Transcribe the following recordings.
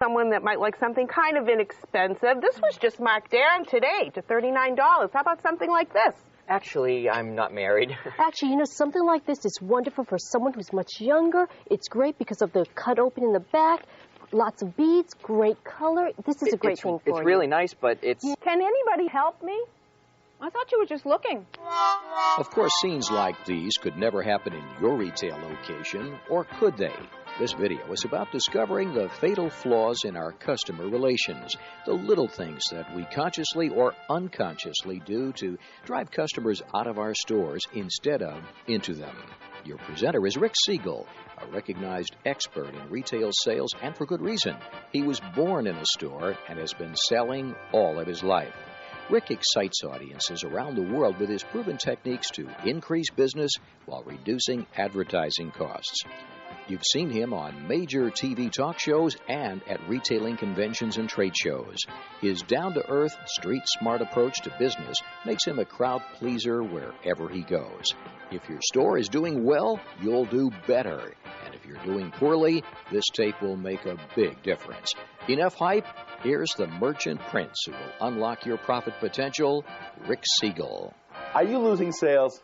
Someone that might like something kind of inexpensive. This was just marked down today to $39. How about something like this? Actually, I'm not married. Actually, you know, something like this is wonderful for someone who's much younger. It's great because of the cut open in the back, lots of beads, great color. This is a great thing for you. It's really nice, but it's... Can anybody help me? I thought you were just looking. Of course, scenes like these could never happen in your retail location, or could they? This video is about discovering the fatal flaws in our customer relations, the little things that we consciously or unconsciously do to drive customers out of our stores instead of into them. Your presenter is Rick Segel, a recognized expert in retail sales, and for good reason. He was born in a store and has been selling all of his life. Rick excites audiences around the world with his proven techniques to increase business while reducing advertising costs. You've seen him on major TV talk shows and at retailing conventions and trade shows. His down-to-earth, street-smart approach to business makes him a crowd pleaser wherever he goes. If your store is doing well, you'll do better. And if you're doing poorly, this tape will make a big difference. Enough hype? Here's the merchant prince who will unlock your profit potential, Rick Segel. Are you losing sales?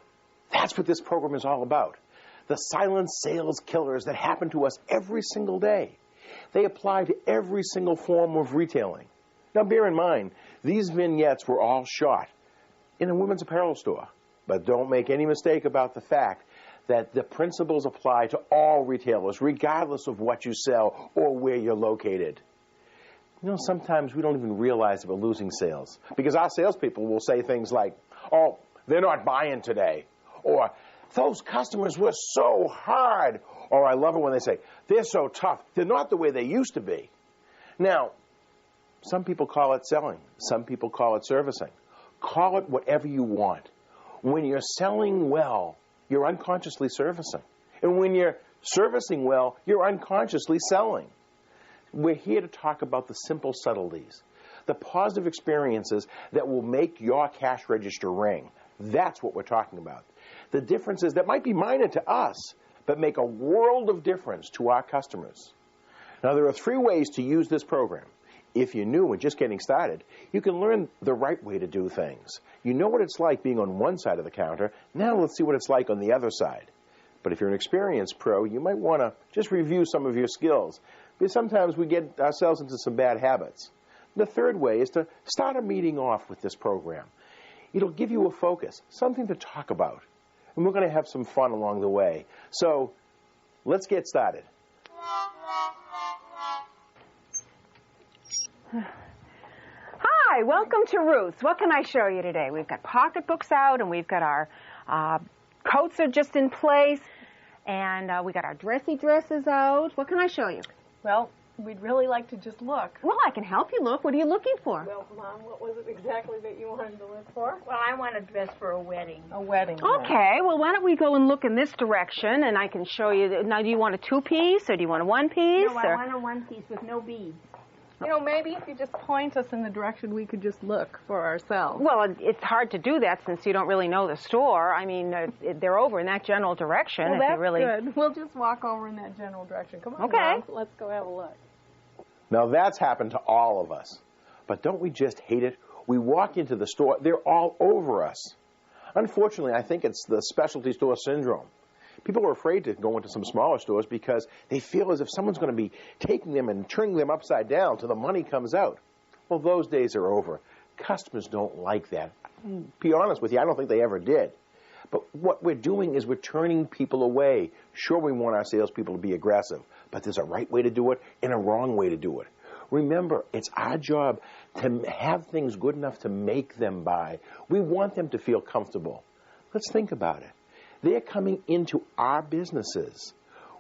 That's what this program is all about. The silent sales killers that happen to us every single day. They apply to every single form of retailing. Now, bear in mind, these vignettes were all shot in a women's apparel store. But don't make any mistake about the fact that the principles apply to all retailers, regardless of what you sell or where you're located. You know, sometimes we don't even realize that we're losing sales because our salespeople will say things like, oh, they're not buying today, or those customers were so hard, or I love it when they say, they're so tough, they're not the way they used to be. Now, some people call it selling, some people call it servicing. Call it whatever you want. When you're selling well, you're unconsciously servicing. And when you're servicing well, you're unconsciously selling. We're here to talk about the simple subtleties, the positive experiences that will make your cash register ring. That's what we're talking about. The differences that might be minor to us, but make a world of difference to our customers. Now, there are 3 ways to use this program. If you're new and just getting started, you can learn the right way to do things. You know what it's like being on one side of the counter. Now let's see what it's like on the other side. But if you're an experienced pro, you might want to just review some of your skills, because sometimes we get ourselves into some bad habits. The 3rd way is to start a meeting off with this program. It'll give you a focus, something to talk about. And we're going to have some fun along the way. So let's get started. Hi, welcome to Ruth's. What can I show you today? We've got pocketbooks out, and we've got our coats are just in place, and we got our dressy dresses out. What can I show you? Well, we'd really like to just look. Well, I can help you look. What are you looking for? Well, Mom, what was it exactly that you wanted to look for? Well, I want a dress for a wedding. A wedding. Okay, well, why don't we go and look in this direction, and I can show you. Now, do you want a 2-piece, or do you want a 1-piece? No, I want a 1-piece with no beads. You know, maybe if you just point us in the direction we could just look for ourselves. Well, it's hard to do that since you don't really know the store. I mean, they're over in that general direction. Well, that's really... good. We'll just walk over in that general direction. Come on, okay. Mom, let's go have a look. Now, that's happened to all of us. But don't we just hate it? We walk into the store, they're all over us. Unfortunately, I think it's the specialty store syndrome. People are afraid to go into some smaller stores because they feel as if someone's going to be taking them and turning them upside down till the money comes out. Well, those days are over. Customers don't like that. To be honest with you, I don't think they ever did. But what we're doing is we're turning people away. Sure, we want our salespeople to be aggressive, but there's a right way to do it and a wrong way to do it. Remember, it's our job to have things good enough to make them buy. We want them to feel comfortable. Let's think about it. They're coming into our businesses.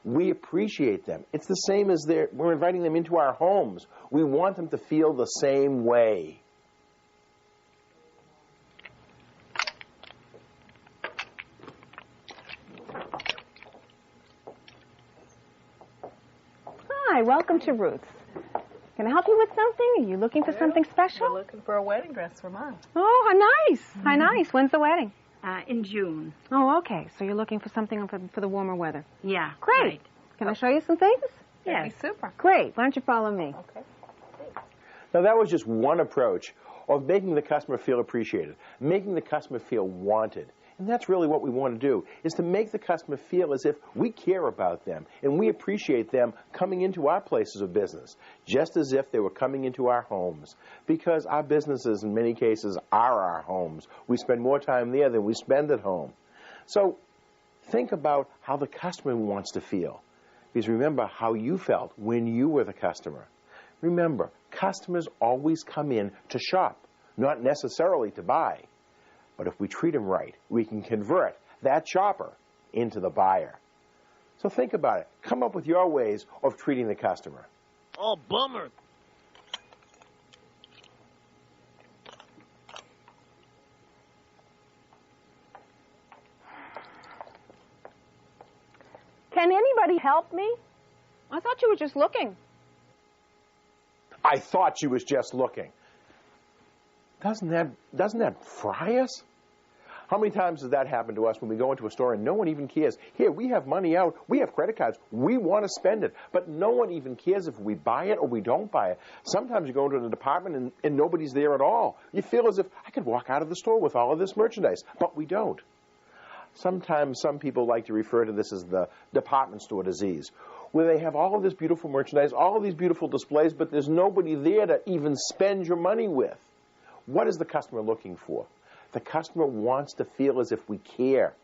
We appreciate them. It's the same as we're inviting them into our homes. We want them to feel the same way. Hi, welcome to Ruth's. Can I help you with something? Are you looking for something special? We're looking for a wedding dress for Mom. Oh, how nice. How nice. When's the wedding? In June. Oh, okay. So you're looking for something for the warmer weather. Yeah. Great. Right. Can I show you some things? Yes. That'd be super. Great. Why don't you follow me? Okay. Now, that was just one approach of making the customer feel appreciated, making the customer feel wanted. And that's really what we want to do, is to make the customer feel as if we care about them and we appreciate them coming into our places of business, just as if they were coming into our homes. Because our businesses, in many cases, are our homes. We spend more time there than we spend at home. So think about how the customer wants to feel. Because remember how you felt when you were the customer. Remember, customers always come in to shop, not necessarily to buy. But if we treat them right, we can convert that shopper into the buyer. So think about it. Come up with your ways of treating the customer. Oh, bummer. Can anybody help me? I thought you were just looking. I thought she was just looking. Doesn't that fry us? How many times does that happen to us when we go into a store and no one even cares? Here, we have money out. We have credit cards. We want to spend it. But no one even cares if we buy it or we don't buy it. Sometimes you go into the department and nobody's there at all. You feel as if I could walk out of the store with all of this merchandise, but we don't. Sometimes some people like to refer to this as the department store disease, where they have all of this beautiful merchandise, all of these beautiful displays, but there's nobody there to even spend your money with. What is the customer looking for? The customer wants to feel as if we care.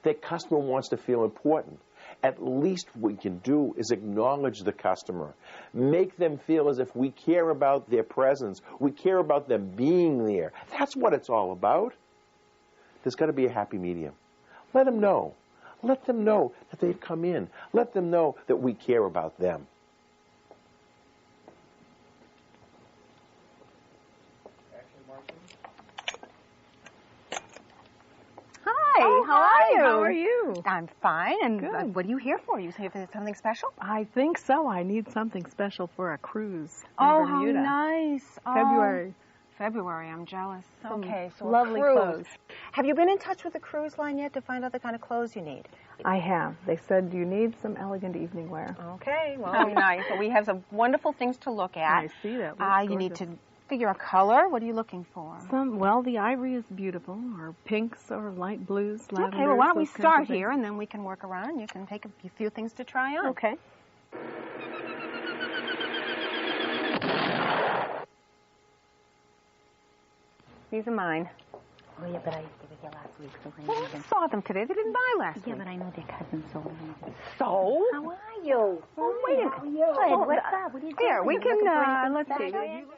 The customer wants to feel important. At least what we can do is acknowledge the customer. Make them feel as if we care about their presence. We care about them being there. That's what it's all about. There's got to be a happy medium. Let them know. Let them know that they've come in. Let them know that we care about them. Hi, Oh, how hi, are you? how are you? I'm fine. And Good. what are you here for? You say for something special? I think so. I need something special for a cruise in Oh, Bermuda. how nice. Oh, February. February, I'm jealous. Okay, so lovely a cruise. clothes. Have you been in touch with the cruise line yet to find out the kind of clothes you need? I have. They said you need some elegant evening wear. Okay, well, nice. So we have some wonderful things to look at. I see that. Looks You need gorgeous. to figure a color. What are you looking for? The ivory is beautiful, or pinks, or light blues, lavenders. Okay, well, why don't we those kinds of start things. here, and then we can work around. You can take a few things to try on. Okay. These are mine. Oh, yeah, but they were here last week, so I Well, know I them. saw them today. They didn't buy last Yeah, week. but I know their cousin sold them. So? How are you? Oh, wait a minute. How are you? Oh, What's up? What are you doing? Here, we You can, looking for anything let's see. special?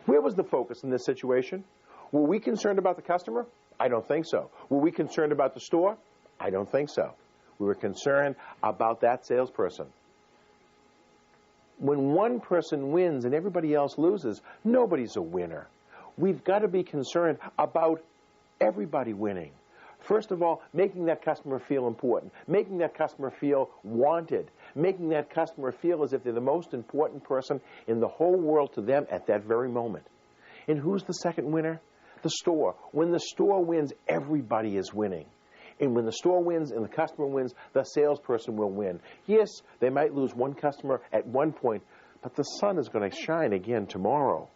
Where was the focus in this situation? Were we concerned about the customer? I don't think so. Were we concerned about the store? I don't think so. We were concerned about that salesperson. When one person wins and everybody else loses, nobody's a winner. We've got to be concerned about everybody winning. First of all, making that customer feel important, making that customer feel wanted, making that customer feel as if they're the most important person in the whole world to them at that very moment. And who's the second winner? The store. When the store wins, everybody is winning. And when the store wins and the customer wins, the salesperson will win. Yes, they might lose one customer at one point, but the sun is going to shine again tomorrow.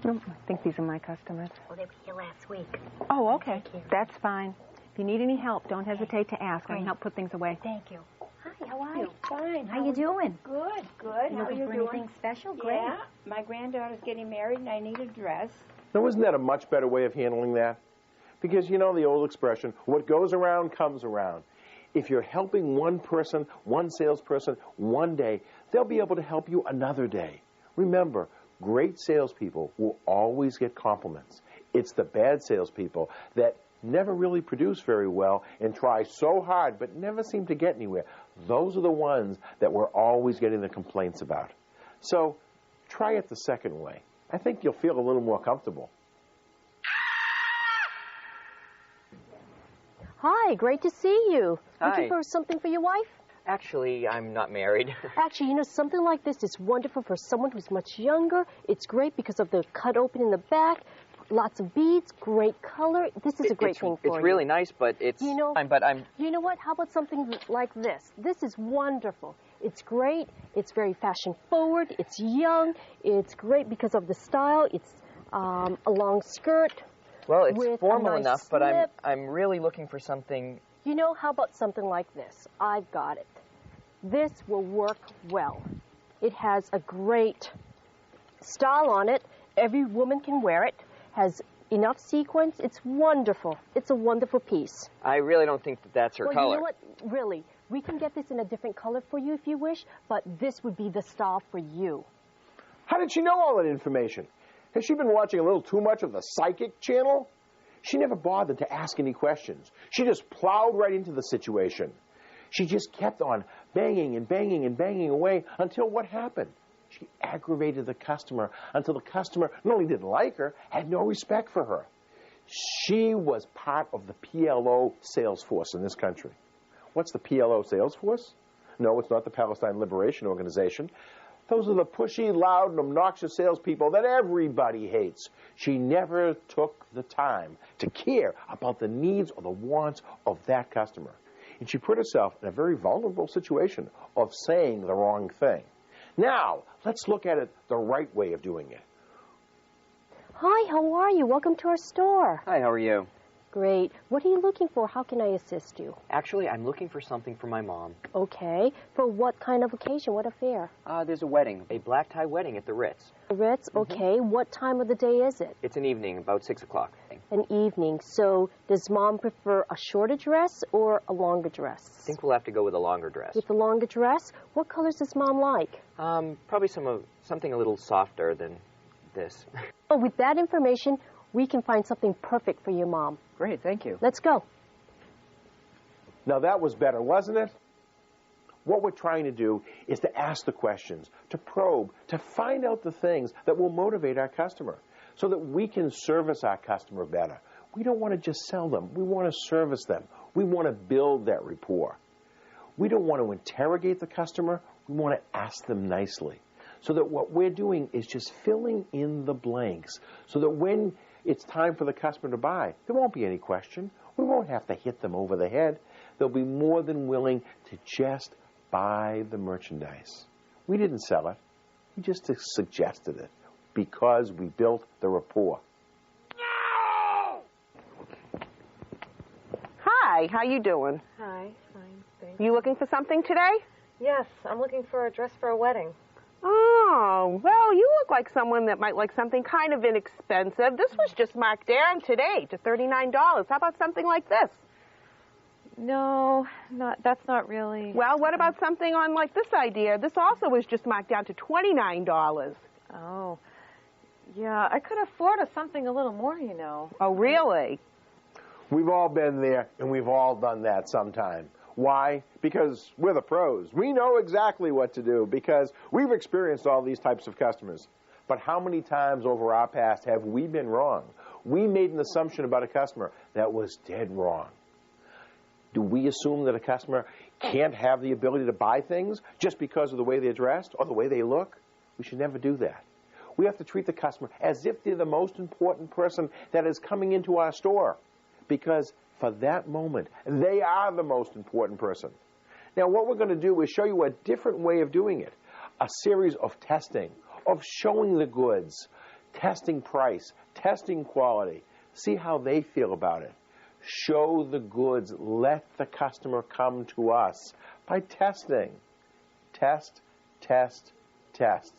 Oh, I think these are my customers. Oh, they were here last week. Oh, okay. Thank you. That's fine. If you need any help, don't hesitate to ask. I can Great. help put things away. Thank you. Hi, how are you? Fine. How you doing? Good, good. You How are looking you for doing? anything special? Great. Yeah, my granddaughter's getting married and I need a dress. Now, isn't that a much better way of handling that? Because you know the old expression, what goes around comes around. If you're helping one person, one salesperson, one day, they'll be able to help you another day. Remember, great salespeople will always get compliments. It's the bad salespeople that never really produce very well and try so hard but never seem to get anywhere. Those are the ones that we're always getting the complaints about. So try it the second way. I think you'll feel a little more comfortable. Hi, great to see you. Hi. Looking for something for your wife? Actually, I'm not married. Actually, something like this is wonderful for someone who's much younger. It's great because of the cut open in the back, lots of beads, great color. This is a great thing for you. It's really nice, but it's... You know, you know what? How about something like this? This is wonderful. It's great. It's very fashion forward. It's young. It's great because of the style. It's a long skirt. Well, it's with formal a nice enough, but slip. I'm really looking for something... You know, how about something like this? I've got it. This will work well. It has a great style on it. Every woman can wear it. Has enough sequins. It's wonderful. It's a wonderful piece. I really don't think that that's her color. You know what? Really, we can get this in a different color for you if you wish, but this would be the style for you. How did she know all that information? Has she been watching a little too much of the Psychic channel? She never bothered to ask any questions. She just plowed right into the situation. She just kept on banging and banging and banging away until what happened? She aggravated the customer until the customer not only didn't like her, had no respect for her. She was part of the PLO sales force in this country. What's the PLO sales force? No, it's not the Palestine Liberation Organization. Those are the pushy, loud, and obnoxious salespeople that everybody hates. She never took the time to care about the needs or the wants of that customer. And she put herself in a very vulnerable situation of saying the wrong thing. Now, let's look at it the right way of doing it. Hi, how are you? Welcome to our store. Hi, how are you? Great. What are you looking for? How can I assist you? Actually, I'm looking for something for my mom. Okay. For what kind of occasion? What affair? There's a wedding, a black tie wedding at the Ritz. The Ritz? Okay. What time of the day is it? It's an evening, about 6 o'clock. An evening. So does Mom prefer a shorter dress or a longer dress? I think we'll have to go with a longer dress. With the longer dress? What colors does Mom like? Probably something a little softer than this. Oh, with that information, we can find something perfect for your mom. Great, thank you. Let's go. Now that was better, wasn't it? What we're trying to do is to ask the questions, to probe, to find out the things that will motivate our customer so that we can service our customer better. We don't want to just sell them. We want to service them. We want to build that rapport. We don't want to interrogate the customer. We want to ask them nicely so that what we're doing is just filling in the blanks so that when it's time for the customer to buy, there won't be any question. We won't have to hit them over the head. They'll be more than willing to just buy the merchandise. We didn't sell it. We just suggested it because we built the rapport. Hi, how you doing? Hi, fine, thanks. You looking for something today? Yes, I'm looking for a dress for a wedding. Oh, well, you look like someone that might like something kind of inexpensive. This was just marked down today to $39. How about something like this? No, that's not really. Well, what about something on like this idea? This also was just marked down to $29. Oh, yeah, I could afford something a little more, you know. Oh, really? We've all been there, and we've all done that sometime. Why? Because we're the pros. We know exactly what to do because we've experienced all these types of customers. But how many times over our past have we been wrong? We made an assumption about a customer that was dead wrong. Do we assume that a customer can't have the ability to buy things just because of the way they're dressed or the way they look? We should never do that. We have to treat the customer as if they're the most important person that is coming into our store because for that moment, they are the most important person. Now, what we're going to do is show you a different way of doing it, a series of testing, of showing the goods, testing price, testing quality, see how they feel about it. Show the goods, let the customer come to us by testing. Test, test, test.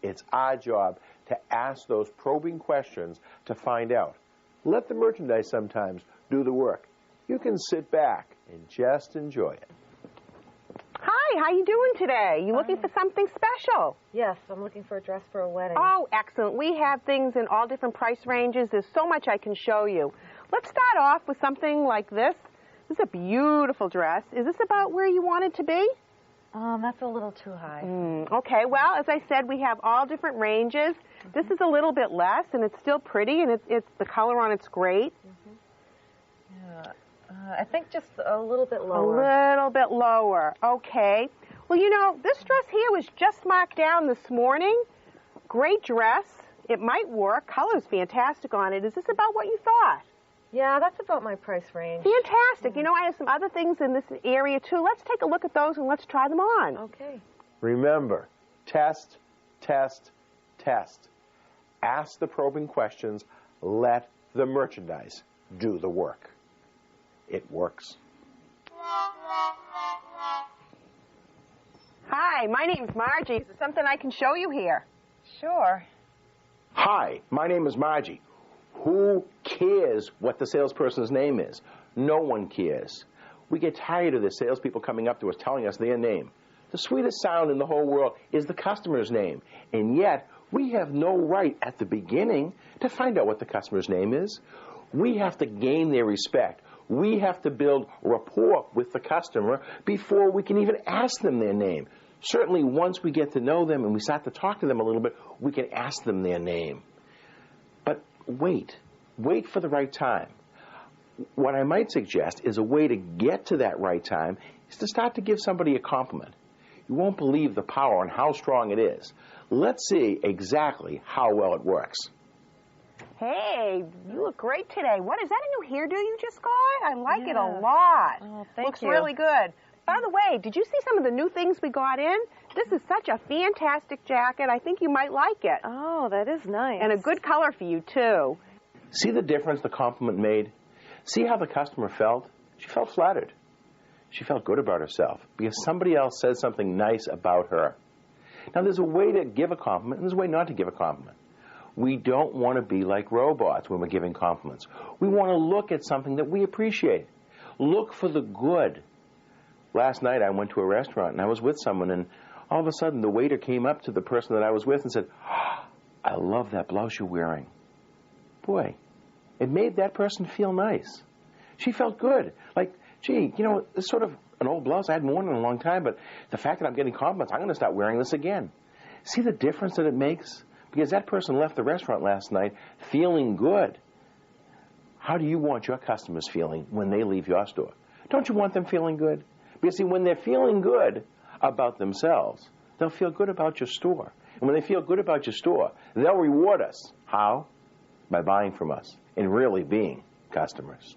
It's our job to ask those probing questions to find out. Let the merchandise sometimes do the work. You can sit back and just enjoy it. Hi, how you doing today? You looking for something special? Yes, I'm looking for a dress for a wedding. Oh, excellent. We have things in all different price ranges. There's so much I can show you. Let's start off with something like this. This is a beautiful dress. Is this about where you want it to be? That's a little too high. Okay, well, as I said, we have all different ranges. This is a little bit less, and it's still pretty, and it's the color on it's great. Yeah, I think just a little bit lower. A little bit lower. Okay. Well, you know, this dress here was just marked down this morning. Great dress. It might work. Color's fantastic on it. Is this about what you thought? Yeah, that's about my price range. Fantastic. You know, I have some other things in this area, too. Let's take a look at those and let's try them on. Okay. Remember, test, test, test. Ask the probing questions. Let the merchandise do the work. It works. Hi, my name's Margie. Is there something I can show you here? Sure. Hi, my name is Margie. Who cares what the salesperson's name is? No one cares. We get tired of the salespeople coming up to us telling us their name. The sweetest sound in the whole world is the customer's name. And yet, we have no right at the beginning to find out what the customer's name is. We have to gain their respect. We have to build rapport with the customer before we can even ask them their name. Certainly, once we get to know them and we start to talk to them a little bit, we can ask them their name. But wait for the right time. What I might suggest is a way to get to that right time is to start to give somebody a compliment. You won't believe the power and how strong it is. Let's see exactly how well it works. Hey, you look great today. What is that, a new hairdo you just got? I like it a lot. Oh, thank Looks you. really good. By the way, did you see some of the new things we got in? This is such a fantastic jacket. I think you might like it. Oh, that is nice. And a good color for you, too. See the difference the compliment made? See how the customer felt? She felt flattered. She felt good about herself because somebody else said something nice about her. Now, there's a way to give a compliment and there's a way not to give a compliment. We don't want to be like robots when we're giving compliments. We want to look at something that we appreciate. Look for the good. Last night I went to a restaurant and I was with someone, and all of a sudden the waiter came up to the person that I was with and said, "I love that blouse you're wearing." Boy, it made that person feel nice. She felt good. Like, gee, you know, it's sort of an old blouse I hadn't worn in a long time, but the fact that I'm getting compliments, I'm going to start wearing this again. See the difference that it makes? Because that person left the restaurant last night feeling good. How do you want your customers feeling when they leave your store? Don't you want them feeling good? Because, see, when they're feeling good about themselves, they'll feel good about your store. And when they feel good about your store, they'll reward us. How? By buying from us and really being customers.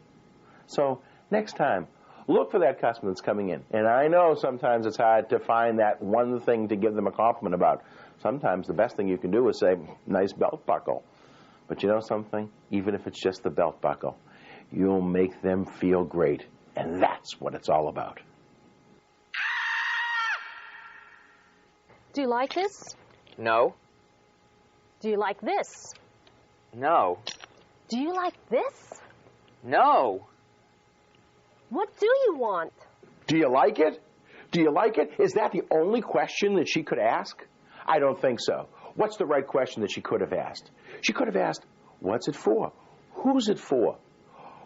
So next time, look for that customer that's coming in. And I know sometimes it's hard to find that one thing to give them a compliment about. Sometimes the best thing you can do is say, "Nice belt buckle." But you know something? Even if it's just the belt buckle, you'll make them feel great. And that's what it's all about. Do you like this? No. Do you like this? No. Do you like this? No. What do you want? Do you like it? Do you like it? Is that the only question that she could ask? I don't think so. What's the right question that she could have asked? She could have asked, what's it for? Who's it for?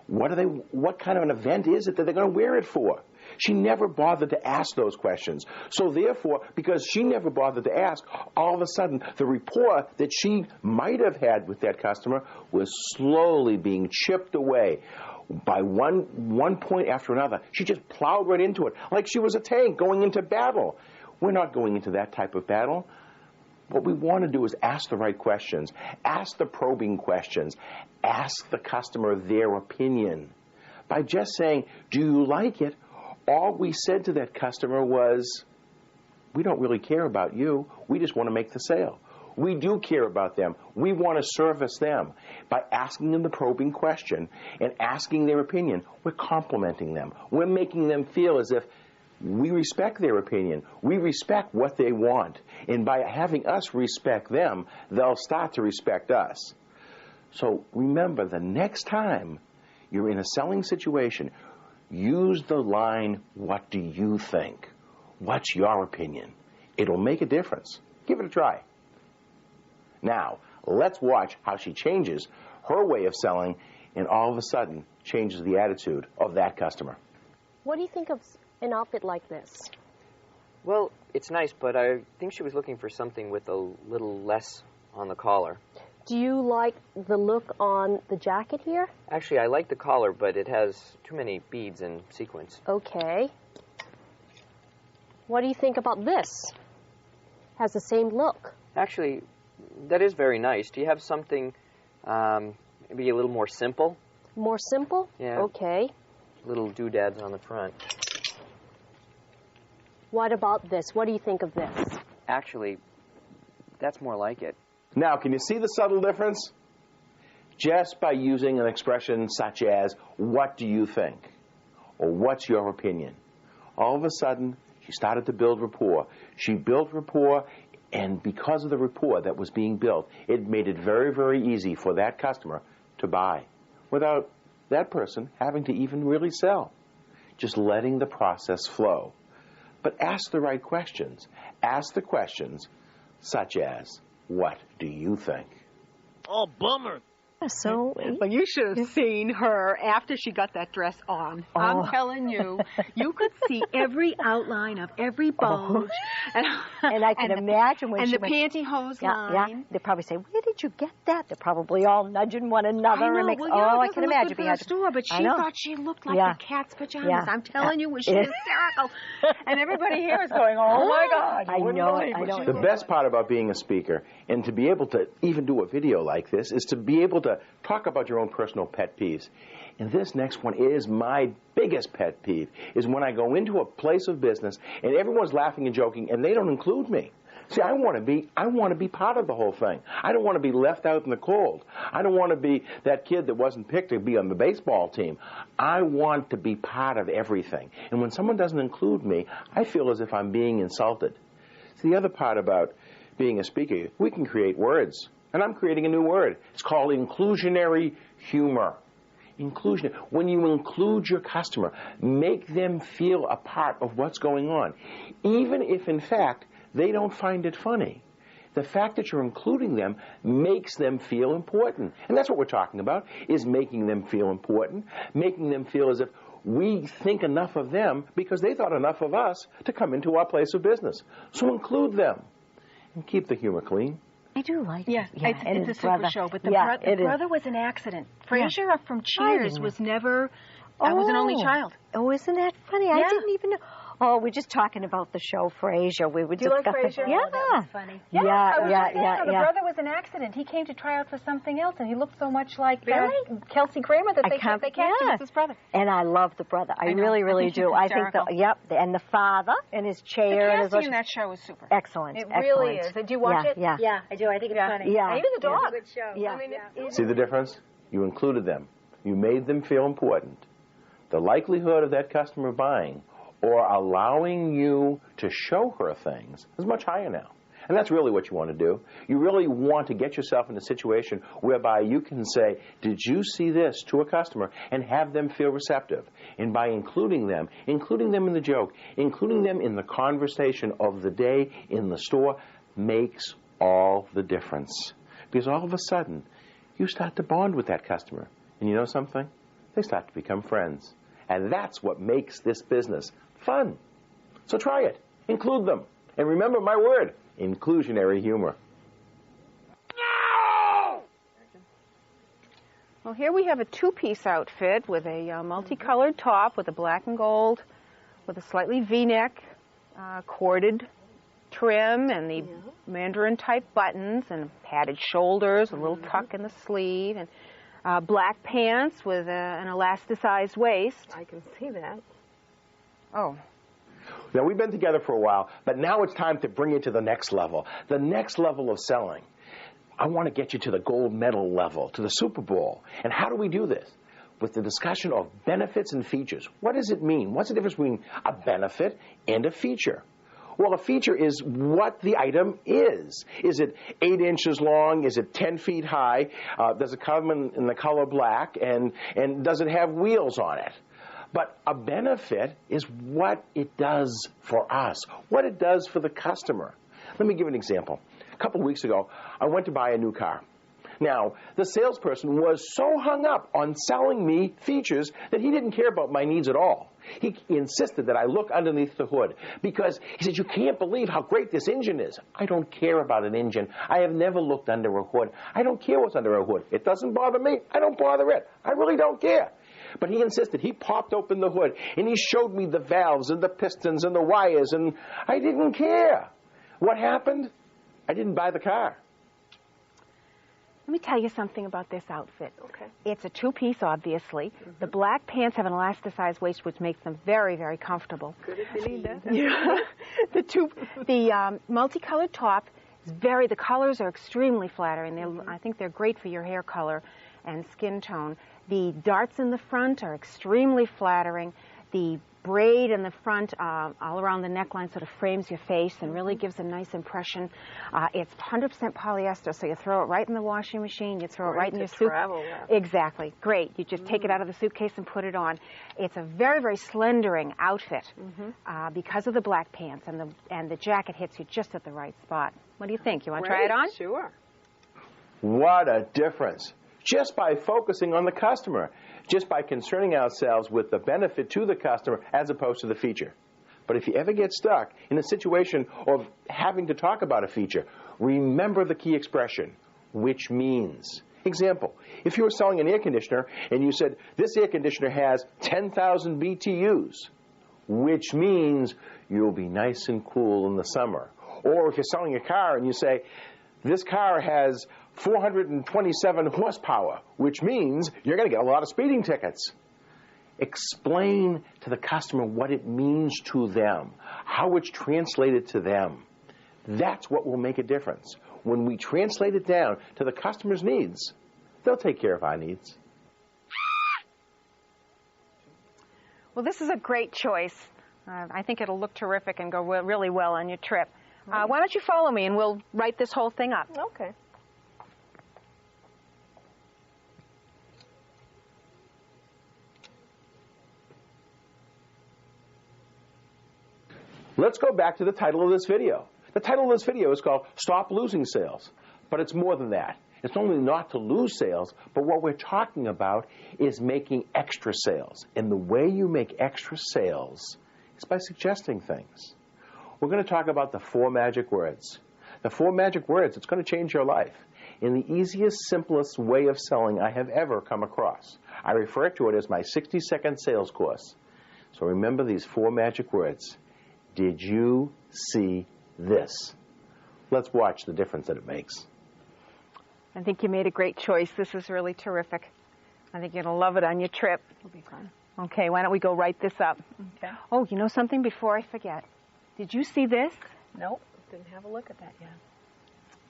What kind of an event is it that they're going to wear it for? She never bothered to ask those questions. So therefore, because she never bothered to ask, all of a sudden the rapport that she might have had with that customer was slowly being chipped away by one point after another. She just plowed right into it like she was a tank going into battle. We're not going into that type of battle. What we want to do is ask the right questions, ask the probing questions, ask the customer their opinion. By just saying, do you like it? All we said to that customer was, we don't really care about you. We just want to make the sale. We do care about them. We want to service them. By asking them the probing question and asking their opinion, we're complimenting them. We're making them feel as if we respect their opinion. We respect what they want. And by having us respect them, they'll start to respect us. So remember, the next time you're in a selling situation, use the line, what do you think? What's your opinion? It'll make a difference. Give it a try. Now, let's watch how she changes her way of selling and all of a sudden changes the attitude of that customer. What do you think of an outfit like this? Well, it's nice, but I think she was looking for something with a little less on the collar. Do you like the look on the jacket here? Actually, I like the collar, but it has too many beads and sequins. Okay. What do you think about this? Has the same look. Actually, that is very nice. Do you have something maybe a little more simple? More simple? Yeah. Okay. Little doodads on the front. What about this? What do you think of this? Actually, that's more like it. Now, can you see the subtle difference? Just by using an expression such as, what do you think? Or what's your opinion? All of a sudden, she started to build rapport. She built rapport, and because of the rapport that was being built, it made it very, very easy for that customer to buy without that person having to even really sell. Just letting the process flow. But ask the right questions. Ask the questions such as, what do you think? Oh, bummer. So, well, you should have seen her after she got that dress on. Oh. I'm telling you, you could see every outline of every bulge. And I can imagine when and she the pantyhose line. Yeah, they probably say, where did you get that? They're probably all nudging one another. I know. And makes, Well, yeah, I can imagine. Good for the store, but she thought she looked like the cat's pajamas. Yeah. I'm telling you, was she hysterical? And everybody here is going, oh, my God. I know it. The best part about being a speaker and to be able to even do a video like this is to be able to talk about your own personal pet peeves. And this next one is my biggest pet peeve, is when I go into a place of business and everyone's laughing and joking and they don't include me. See, I want to be part of the whole thing. I don't want to be left out in the cold. I don't want to be that kid that wasn't picked to be on the baseball team. I want to be part of everything. And when someone doesn't include me, I feel as if I'm being insulted. See, the other part about being a speaker, we can create words. And I'm creating a new word. It's called inclusionary humor. Inclusion. When you include your customer, make them feel a part of what's going on, even if, in fact, they don't find it funny. The fact that you're including them makes them feel important. And that's what we're talking about, is making them feel important, making them feel as if we think enough of them because they thought enough of us to come into our place of business. So include them and keep the humor clean. I do like it. Yeah, it's a super show, but the brother was an accident. Frasier from Cheers was never, I was an only child. Oh, isn't that funny? I didn't even know. Oh, we're just talking about the show Frasier. We were Do you like Frasier? Yeah. Oh, that was funny. The brother was an accident. He came to try out for something else, and he looked so much like Kelsey Grammer that they cast him as his brother. And I love the brother. I really, really do. I think and the father and his chair. The casting in that show is super. Excellent. It really is. Did you watch it? Yeah, I do. I think it's funny. Yeah. Even the dog. It's a good show. Yeah. I mean, See the difference? You included them. You made them feel important. The likelihood of that customer buying or allowing you to show her things is much higher now. And that's really what you want to do. You really want to get yourself in a situation whereby you can say, did you see this, to a customer, and have them feel receptive. And by including them in the joke, including them in the conversation of the day in the store, makes all the difference. Because all of a sudden, you start to bond with that customer. And you know something? They start to become friends. And that's what makes this business fun. So try it. Include them. And remember my word, inclusionary humor. No! Well, here we have a two-piece outfit with a multicolored top with a black and gold, with a slightly V-neck, corded trim, and the mandarin-type buttons, and padded shoulders, a little tuck in the sleeve, and black pants with an elasticized waist. I can see that. Oh. Now, we've been together for a while, but now it's time to bring it to the next level of selling. I want to get you to the gold medal level, to the Super Bowl. And how do we do this? With the discussion of benefits and features. What does it mean? What's the difference between a benefit and a feature? Well, a feature is what the item is. Is it 8 inches long? Is it 10 feet high? Does it come in the color black? And does it have wheels on it? But a benefit is what it does for us, what it does for the customer. Let me give an example. A couple of weeks ago, I went to buy a new car. Now, the salesperson was so hung up on selling me features that he didn't care about my needs at all. He insisted that I look underneath the hood because he said, you can't believe how great this engine is. I don't care about an engine. I have never looked under a hood. I don't care what's under a hood. It doesn't bother me. I don't bother it. I really don't care. But he insisted. He popped open the hood, and he showed me the valves and the pistons and the wires, and I didn't care. What happened? I didn't buy the car. Let me tell you something about this outfit. Okay. It's a two-piece, obviously. The black pants have an elasticized waist, which makes them very, very comfortable. Good if you need that. Yeah. The multicolored top is the colors are extremely flattering. I think they're great for your hair color and skin tone. The darts in the front are extremely flattering. The braid in the front, all around the neckline, sort of frames your face and really gives a nice impression. It's 100% polyester, so you throw it right in the washing machine. You throw it right in your suitcase. Exactly. Great. You just take it out of the suitcase and put it on. It's a very, very slendering outfit because of the black pants, and the jacket hits you just at the right spot. What do you think? You want to try it on? Sure. What a difference. Just by focusing on the customer, just by concerning ourselves with the benefit to the customer as opposed to the feature. But if you ever get stuck in a situation of having to talk about a feature, remember the key expression, which means. Example, if you were selling an air conditioner and you said, this air conditioner has 10,000 BTUs, which means you'll be nice and cool in the summer. Or if you're selling a car and you say, this car has 427 horsepower, which means you're going to get a lot of speeding tickets. Explain to the customer what it means to them, how it's translated to them. That's what will make a difference. When we translate it down to the customer's needs, they'll take care of our needs. Well, this is a great choice. I think it'll look terrific and go really well on your trip. Why don't you follow me and we'll write this whole thing up. Okay. Let's go back to the title of this video. The title of this video is called Stop Losing Sales. But it's more than that. It's only not to lose sales, but what we're talking about is making extra sales. And the way you make extra sales is by suggesting things. We're going to talk about the 4 magic words. The 4 magic words, it's going to change your life in the easiest, simplest way of selling I have ever come across. I refer to it as my 60-second sales course. So remember these 4 magic words. Did you see this? Let's watch the difference that it makes. I think you made a great choice. This is really terrific. I think you're going to love it on your trip. It'll be fun. Okay, why don't we go write this up? Okay. Oh, you know something before I forget? Did you see this? Nope. Didn't have a look at that yet.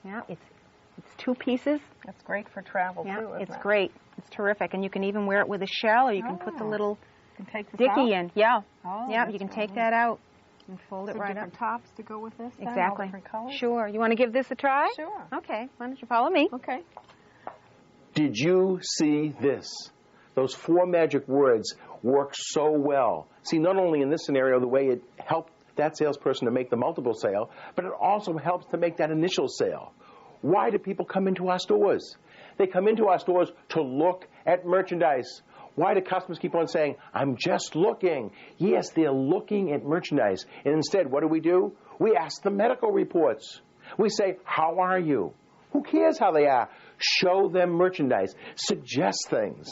Yeah, it's 2 pieces. That's great for travel, Yeah, too, isn't it's it? great. It's terrific. And you can even wear it with a shell, or you can put the little You can take this dicky out? in. Yeah. Oh, Yeah, that's you can really take that out and fold it Some right up. different tops to go with this, then? All Exactly. different colors? Sure. You want to give this a try? Sure. Okay. Why don't you follow me? Okay. Did you see this? Those 4 magic words work so well. See, not only in this scenario, the way it helped that salesperson to make the multiple sale, but it also helps to make that initial sale. Why do people come into our stores? They come into our stores to look at merchandise. Why do customers keep on saying, I'm just looking? Yes, they're looking at merchandise. And instead, what do? We ask them medical reports. We say, how are you? Who cares how they are? Show them merchandise. Suggest things.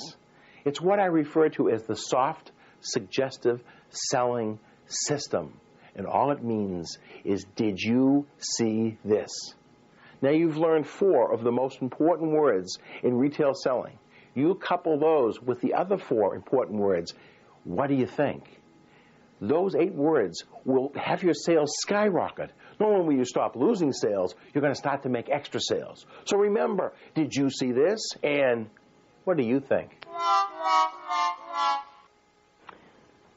It's what I refer to as the soft, suggestive selling system. And all it means is, did you see this? Now you've learned 4 of the most important words in retail selling. You couple those with the other 4 important words. What do you think? Those 8 words will have your sales skyrocket. Not only will you stop losing sales, you're going to start to make extra sales. So remember, did you see this? And what do you think?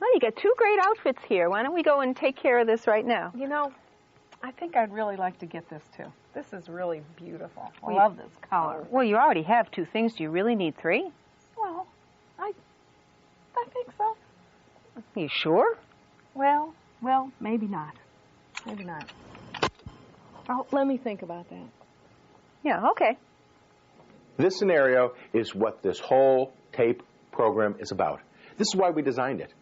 Well, you got 2 great outfits here. Why don't we go and take care of this right now? You know, I think I'd really like to get this, too. This is really beautiful. I Well, love this color. Well, you already have 2 things. Do you really need 3? Well, I think so. Are you sure? Well, maybe not. Maybe not. Oh, let me think about that. Yeah, okay. This scenario is what this whole tape program is about. This is why we designed it.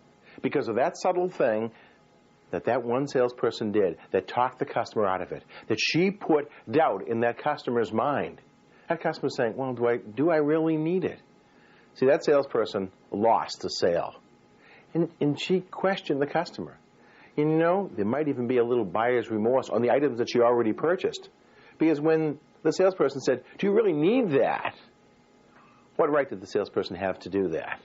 Because of that subtle thing that one salesperson did, that talked the customer out of it, that she put doubt in that customer's mind. That customer's saying, well, do I really need it? See, that salesperson lost the sale. And she questioned the customer. And you know, there might even be a little buyer's remorse on the items that she already purchased. Because when the salesperson said, "Do you really need that?" What right did the salesperson have to do that?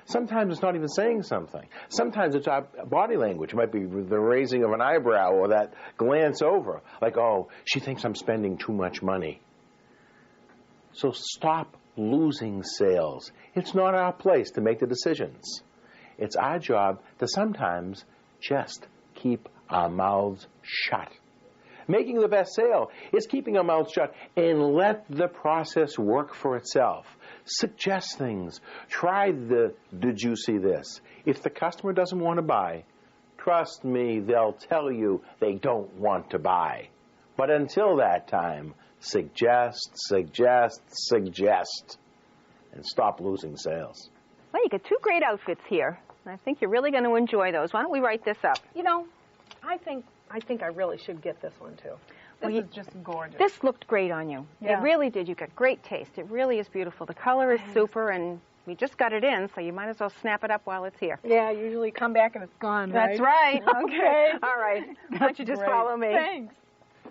Sometimes it's not even saying something. Sometimes it's our body language. It might be the raising of an eyebrow or that glance over, like, "Oh, she thinks I'm spending too much money." So stop losing sales. It's not our place to make the decisions. It's our job to sometimes just keep our mouths shut. Making the best sale is keeping our mouths shut and let the process work for itself. Suggest things. Try the "did you see this?" If the customer doesn't want to buy, trust me, they'll tell you they don't want to buy. But until that time, suggest, suggest, suggest, and stop losing sales. Well, you get two great outfits here. I think you're really going to enjoy those. Why don't we write this up? You know, I think I really should get this one too. This is just gorgeous. This looked great on you. Yeah. It really did. You got great taste. It really is beautiful. The color is super, and we just got it in, so you might as well snap it up while it's here. Yeah, I usually come back and it's gone, That's right? right. Okay. All right. Why don't you just Great. follow me? Thanks.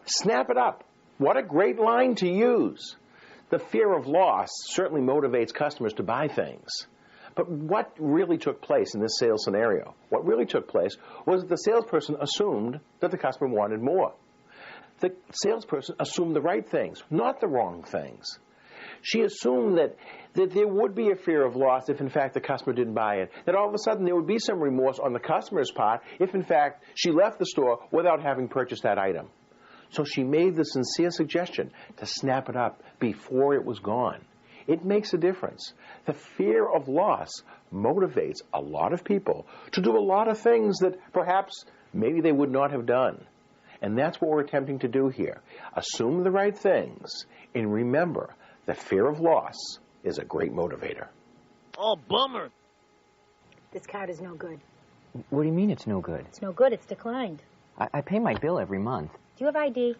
Snap it up. What a great line to use. The fear of loss certainly motivates customers to buy things. But what really took place in this sales scenario? What really took place was that the salesperson assumed that the customer wanted more. The salesperson assumed the right things, not the wrong things. She assumed that there would be a fear of loss if, in fact, the customer didn't buy it. That all of a sudden there would be some remorse on the customer's part if, in fact, she left the store without having purchased that item. So she made the sincere suggestion to snap it up before it was gone. It makes a difference. The fear of loss motivates a lot of people to do a lot of things that perhaps maybe they would not have done. And that's what we're attempting to do here. Assume the right things, and remember, the fear of loss is a great motivator. Oh, bummer. This card is no good. What do you mean it's no good? It's no good. It's declined. I pay my bill every month. Do you have ID?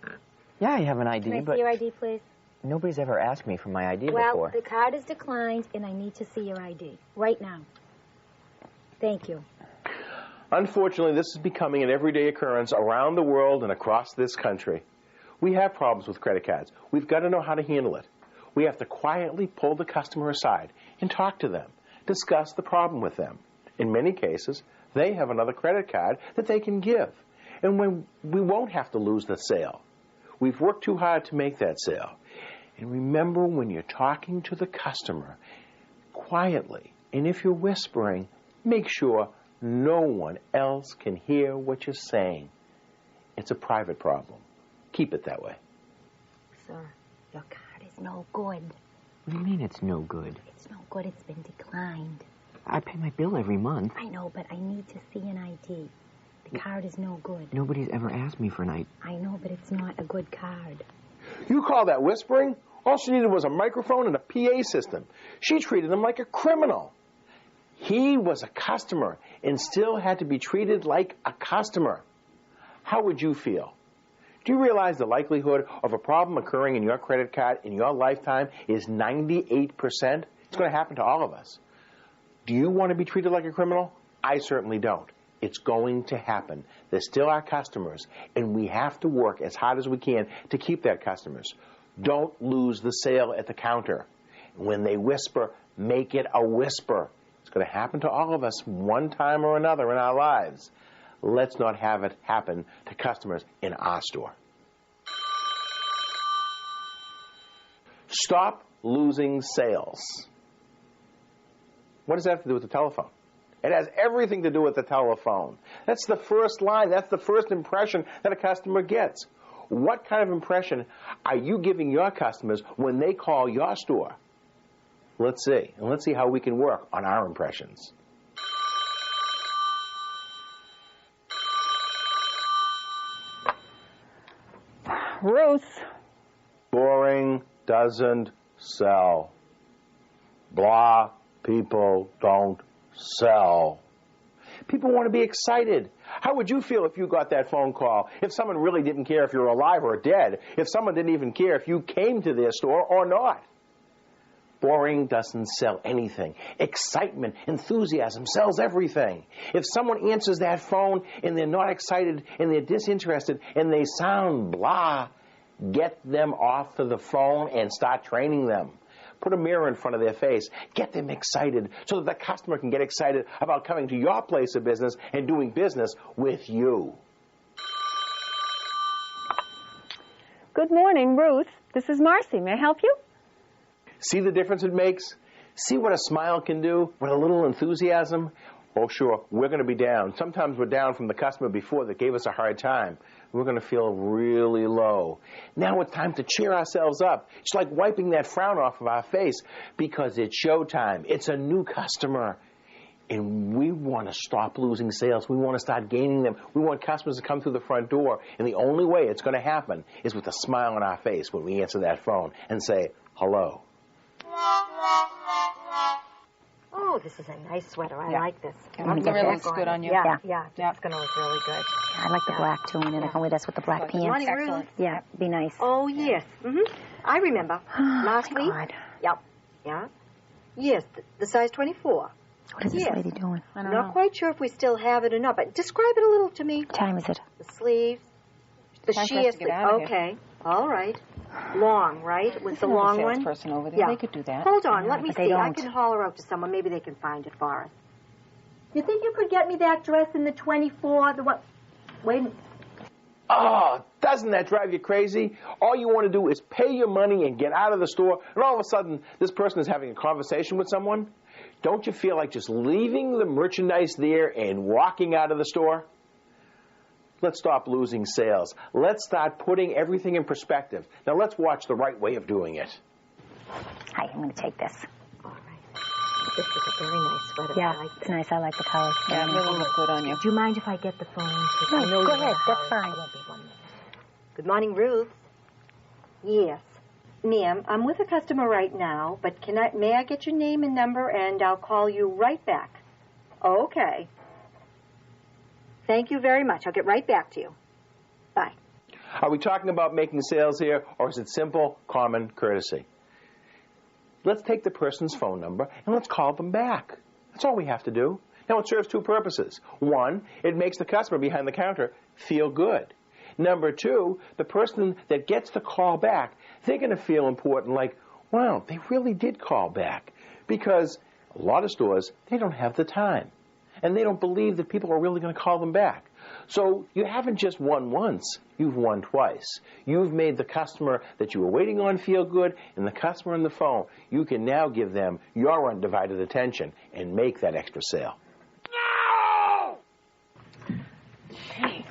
Yeah, I have an ID, Can I but see your ID, please? nobody's ever asked me for my ID Well, before. the card is declined, and I need to see your ID right now. Thank you. Unfortunately, this is becoming an everyday occurrence around the world and across this country. We have problems with credit cards. We've got to know how to handle it. We have to quietly pull the customer aside and talk to them, discuss the problem with them. In many cases, they have another credit card that they can give, and when we won't have to lose the sale. We've worked too hard to make that sale. And remember, when you're talking to the customer, quietly, and if you're whispering, make sure no one else can hear what you're saying. It's a private problem. Keep it that way. Sir, your card is no good. What do you mean it's no good? It's no good. It's been declined. I pay my bill every month. I know, but I need to see an ID. The card is no good. Nobody's ever asked me for an ID. I know, but it's not a good card. You call that whispering? All she needed was a microphone and a PA system. She treated him like a criminal. He was a customer and still had to be treated like a customer. How would you feel? Do you realize the likelihood of a problem occurring in your credit card in your lifetime is 98%? It's going to happen to all of us. Do you want to be treated like a criminal? I certainly don't. It's going to happen. They're still our customers, and we have to work as hard as we can to keep their customers. Don't lose the sale at the counter. When they whisper, make it a whisper. It's going to happen to all of us one time or another in our lives. Let's not have it happen to customers in our store. Stop losing sales. What does that have to do with the telephone? It has everything to do with the telephone. That's the first line. That's the first impression that a customer gets. What kind of impression are you giving your customers when they call your store? Let's see. And let's see how we can work on our impressions. Ruth. Boring doesn't sell. Blah people don't sell. People want to be excited. How would you feel if you got that phone call? If someone really didn't care if you were alive or dead? If someone didn't even care if you came to their store or not? Boring doesn't sell anything. Excitement, enthusiasm sells everything. If someone answers that phone and they're not excited and they're disinterested and they sound blah, Get them off to the phone and start training them. Put a mirror in front of their face. Get them excited so that the customer can get excited about coming to your place of business and doing business with you. Good morning, Ruth. This is Marcy. May I help you? See the difference it makes? See what a smile can do with a little enthusiasm? Oh, sure, we're going to be down. Sometimes we're down from the customer before that gave us a hard time. We're going to feel really low. Now it's time to cheer ourselves up. It's like wiping that frown off of our face because it's showtime. It's a new customer. And we want to stop losing sales. We want to start gaining them. We want customers to come through the front door. And the only way it's going to happen is with a smile on our face when we answer that phone and say, hello. Oh, this is a nice sweater. I like this. It really looks good on you. Yeah. It's going to look really good. I like the black, too, and then I can wear this with the black pants. Money, Ruth. Yeah, be nice. Oh, yes. I remember. Last week. God. Yep. Yeah. Yes, the size 24. What is this lady doing? I don't know. Not quite sure if we still have it or not, but describe it a little to me. What time is it? The sleeves. The sheer sleeve. Okay. All right. Long, right? With the long one? Person over there. Yeah. They could do that. Hold on. Let me see. I don't. can holler out to someone. Maybe they can find it for us. You think you could get me that dress in the 24? The what? Wait a minute. Oh, doesn't that drive you crazy? All you want to do is pay your money and get out of the store, and all of a sudden, this person is having a conversation with someone. Don't you feel like just leaving the merchandise there and walking out of the store? Let's stop losing sales. Let's start putting everything in perspective. Now let's watch the right way of doing it. Hi, I'm going to take this. All right. This is a very nice sweater. Yeah, I like it's nice. I like the colors. Yeah, it really look good on you. Do you mind if I get the phone? No, go ahead. That's fine. Good morning, Ruth. Yes. Ma'am, I'm with a customer right now, but may I get your name and number, and I'll call you right back. Okay. Thank you very much. I'll get right back to you. Bye. Are we talking about making sales here, or is it simple, common courtesy? Let's take the person's phone number and let's call them back. That's all we have to do. Now, it serves two purposes. One, it makes the customer behind the counter feel good. Number two, the person that gets the call back, they're going to feel important, like, wow, they really did call back. Because a lot of stores, they don't have the time. And they don't believe that people are really going to call them back. So you haven't just won once, you've won twice. You've made the customer that you were waiting on feel good, and the customer on the phone, you can now give them your undivided attention and make that extra sale. Hey,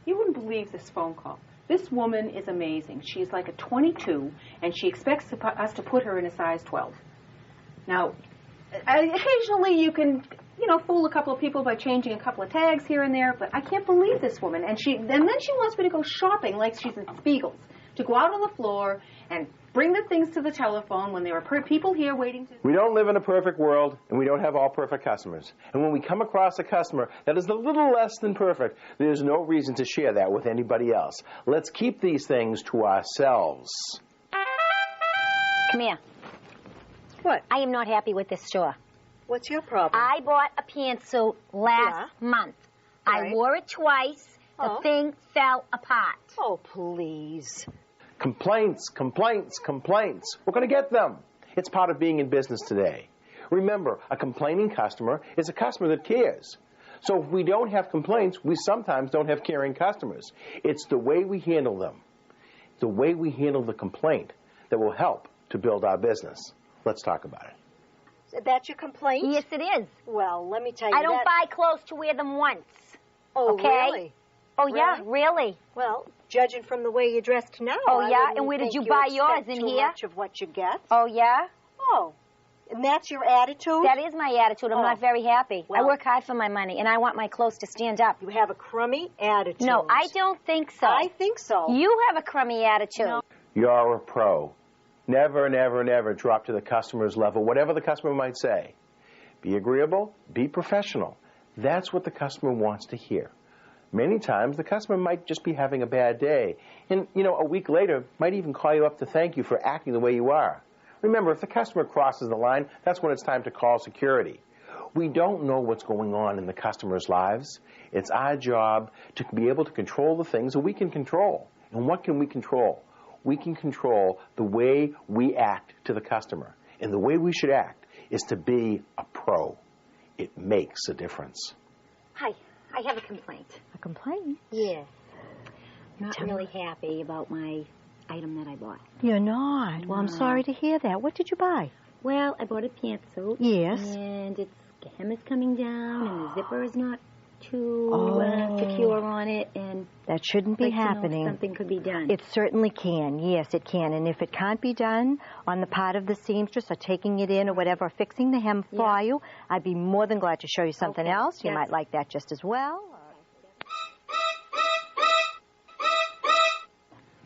you wouldn't believe this phone call. This woman is amazing. She's like a 22, and she expects us to put her in a size 12. Now, occasionally you can, fool a couple of people by changing a couple of tags here and there, but I can't believe this woman. And then she wants me to go shopping like she's at Segel's, to go out on the floor and bring the things to the telephone when there are people here waiting to... We don't live in a perfect world, and we don't have all perfect customers. And when we come across a customer that is a little less than perfect, there's no reason to share that with anybody else. Let's keep these things to ourselves. Come here. What? I am not happy with this store. What's your problem? I bought a pantsuit last month. Right. I wore it twice. The thing fell apart. Oh, please. Complaints, complaints, complaints. We're going to get them. It's part of being in business today. Remember, a complaining customer is a customer that cares. So if we don't have complaints, we sometimes don't have caring customers. It's the way we handle them, the way we handle the complaint, that will help to build our business. Let's talk about it. That's your complaint? Yes, it is. Well, let me tell you I don't buy clothes to wear them once. Oh, okay? Really? Oh, yeah, really. Well, judging from the way you're dressed now, oh, I yeah? And where did you buy yours? In too here? Much of what you get. Oh, yeah? Oh, and that's your attitude? That is my attitude. I'm not very happy. Well, I work hard for my money, and I want my clothes to stand up. You have a crummy attitude. No, I don't think so. I think so. You have a crummy attitude. No. You're a pro. Never, never, never drop to the customer's level, whatever the customer might say. Be agreeable, be professional. That's what the customer wants to hear. Many times, the customer might just be having a bad day. And, a week later, might even call you up to thank you for acting the way you are. Remember, if the customer crosses the line, that's when it's time to call security. We don't know what's going on in the customers' lives. It's our job to be able to control the things that we can control. And what can we control? We can control the way we act to the customer. And the way we should act is to be a pro. It makes a difference. Hi, I have a complaint. A complaint? Yes. Not really happy about my item that I bought. You're not? Well, I'm sorry to hear that. What did you buy? Well, I bought a pantsuit. Yes. And its hem is coming down, and the zipper is not too secure on it, and that shouldn't be happening. Something could be done. It certainly can. Yes, it can. And if it can't be done on the part of the seamstress or taking it in or whatever, fixing the hem for you, I'd be more than glad to show you something else. You might like that just as well.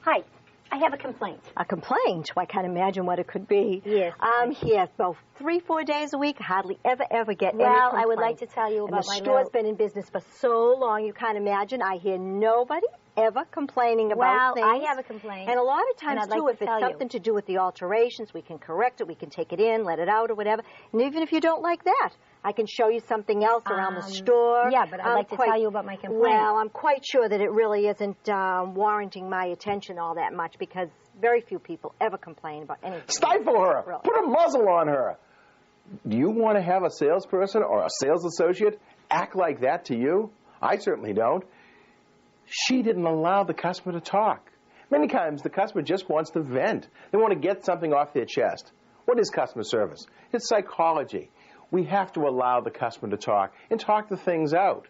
Hi. I have a complaint. A complaint? Well, I can't imagine what it could be. Yes. Yes, both 3-4 days a week. I hardly ever get any Well, complaints. I would like to tell you about the store's been in business for so long, you can't imagine. I hear nobody ever complaining about things. Well, I have a complaint. And a lot of times, too, if it's something to do with the alterations, we can correct it, we can take it in, let it out, or whatever. And even if you don't like that, I can show you something else around the store. Yeah, but I'd like to tell you about my complaint. Well, I'm quite sure that it really isn't warranting my attention all that much, because very few people ever complain about anything. Stifle her! Really. Put a muzzle on her! Do you want to have a salesperson or a sales associate act like that to you? I certainly don't. She didn't allow the customer to talk. Many times the customer just wants to vent. They want to get something off their chest. What is customer service? It's psychology. We have to allow the customer to talk and talk the things out.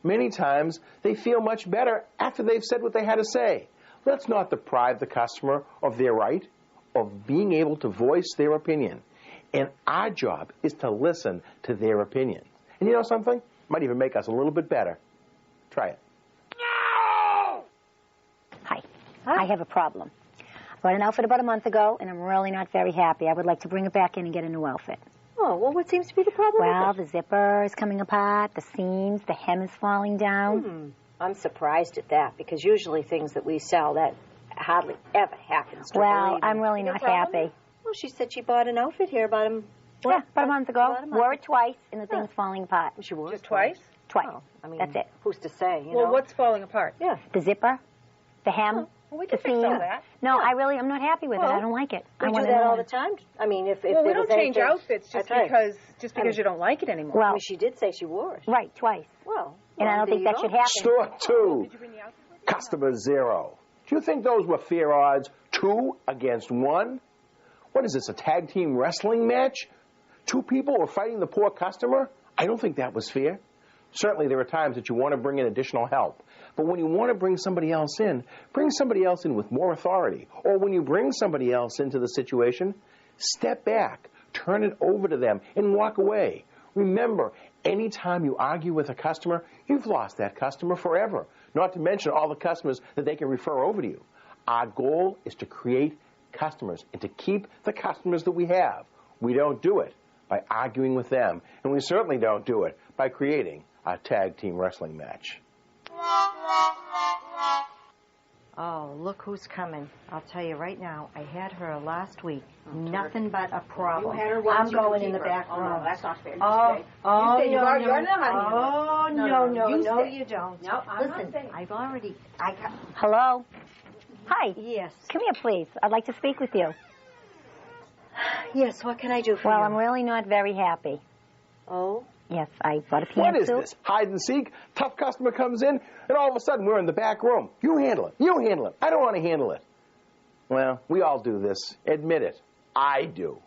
Many times they feel much better after they've said what they had to say. Let's not deprive the customer of their right of being able to voice their opinion. And our job is to listen to their opinion. And you know something? Might even make us a little bit better. Try it. Hi. I have a problem. I bought an outfit about a month ago, and I'm really not very happy. I would like to bring it back in and get a new outfit. Oh, well, what seems to be the problem? Well, the zipper is coming apart, the seams, the hem is falling down. I'm surprised at that, because usually things that we sell, that hardly ever happens. Well, I'm really not happy. Well, she said she bought an outfit here about a month ago. Wore it twice, and the thing's falling apart. She wore it twice? Twice. Oh, I mean, that's it. Who's to say? You well, know? What's falling apart? Yeah. The zipper, the hem, we the can fix all that. No, I'm not happy with it. I don't like it. We do that all the time. I mean, if we don't change outfits just because you don't like it anymore. Well, I mean, she did say she wore it. Right, twice. Well, and I don't think that should happen. Store 2, customer 0. Do you think those were fair odds? 2 against 1? What is this, a tag team wrestling match? 2 people were fighting the poor customer? I don't think that was fair. Certainly there are times that you want to bring in additional help. But when you want to bring somebody else in with more authority. Or when you bring somebody else into the situation, step back, turn it over to them, and walk away. Remember, anytime you argue with a customer, you've lost that customer forever. Not to mention all the customers that they can refer over to you. Our goal is to create customers and to keep the customers that we have. We don't do it by arguing with them, and we certainly don't do it by creating a tag team wrestling match. Oh, look who's coming. I'll tell you right now, I had her last week. Nothing but a problem. You had her once, I'm going in the back room. No, that's not fair. No, you don't. No, I'm Listen, not saying. Hello? Hi. Yes. Come here, please. I'd like to speak with you. Yes, what can I do for you? Well, I'm really not very happy. Oh? Yes, I bought a pantsuit. What is this? Hide and seek? Tough customer comes in, and all of a sudden we're in the back room. You handle it. You handle it. I don't want to handle it. Well, we all do this. Admit it. I do.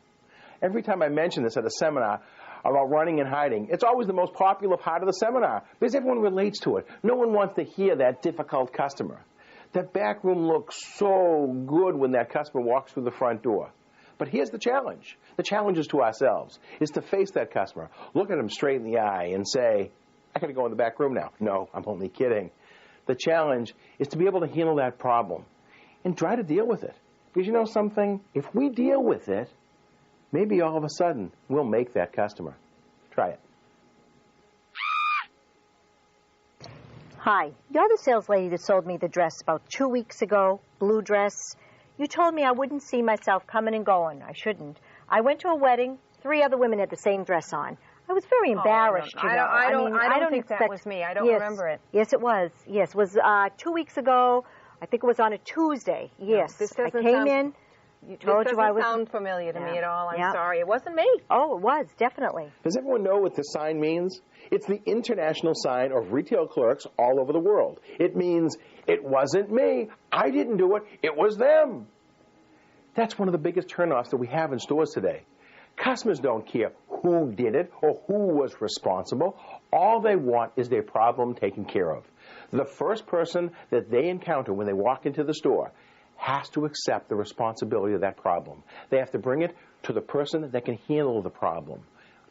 Every time I mention this at a seminar about running and hiding, it's always the most popular part of the seminar because everyone relates to it. No one wants to hear that difficult customer. That back room looks so good when that customer walks through the front door. But here's the challenge. The challenge is to ourselves, is to face that customer, look at him straight in the eye and say, I got to go in the back room now. No, I'm only kidding. The challenge is to be able to handle that problem and try to deal with it. Because you know something? If we deal with it, maybe all of a sudden we'll make that customer. Try it. Hi, you're the sales lady that sold me the dress about 2 weeks ago, blue dress. You told me I wouldn't see myself coming and going. I shouldn't. I went to a wedding. 3 other women had the same dress on. I was very embarrassed. I don't think that was me. I don't remember it. Yes, it was. Yes, it was 2 weeks ago. I think it was on a Tuesday. Yes, this I came in. Told you I was. This doesn't sound familiar to me at all. I'm sorry. It wasn't me. Oh, it was, definitely. Does everyone know what this sign means? It's the international sign of retail clerks all over the world. It means, it wasn't me. I didn't do it. It was them. That's one of the biggest turnoffs that we have in stores today. Customers don't care who did it or who was responsible. All they want is their problem taken care of. The first person that they encounter when they walk into the store has to accept the responsibility of that problem. They have to bring it to the person that can handle the problem.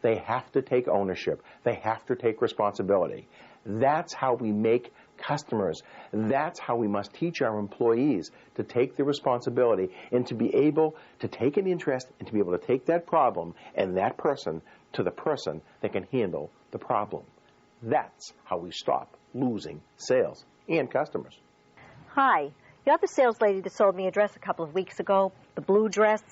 They have to take ownership. They have to take responsibility. That's how we make customers. That's how we must teach our employees to take the responsibility and to be able to take an interest and to be able to take that problem and that person to the person that can handle the problem. That's how we stop losing sales and customers. Hi. You're the sales lady that sold me a dress a couple of weeks ago, the blue dress.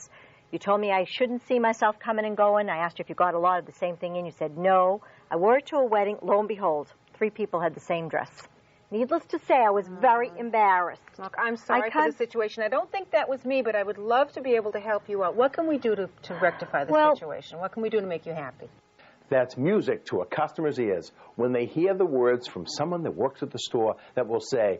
You told me I shouldn't see myself coming and going. I asked you if you got a lot of the same thing in. You said no. I wore it to a wedding. Lo and behold, 3 people had the same dress. Needless to say, I was very embarrassed. Look, I'm sorry for the situation. I don't think that was me, but I would love to be able to help you out. What can we do to rectify the situation? What can we do to make you happy? That's music to a customer's ears when they hear the words from someone that works at the store that will say,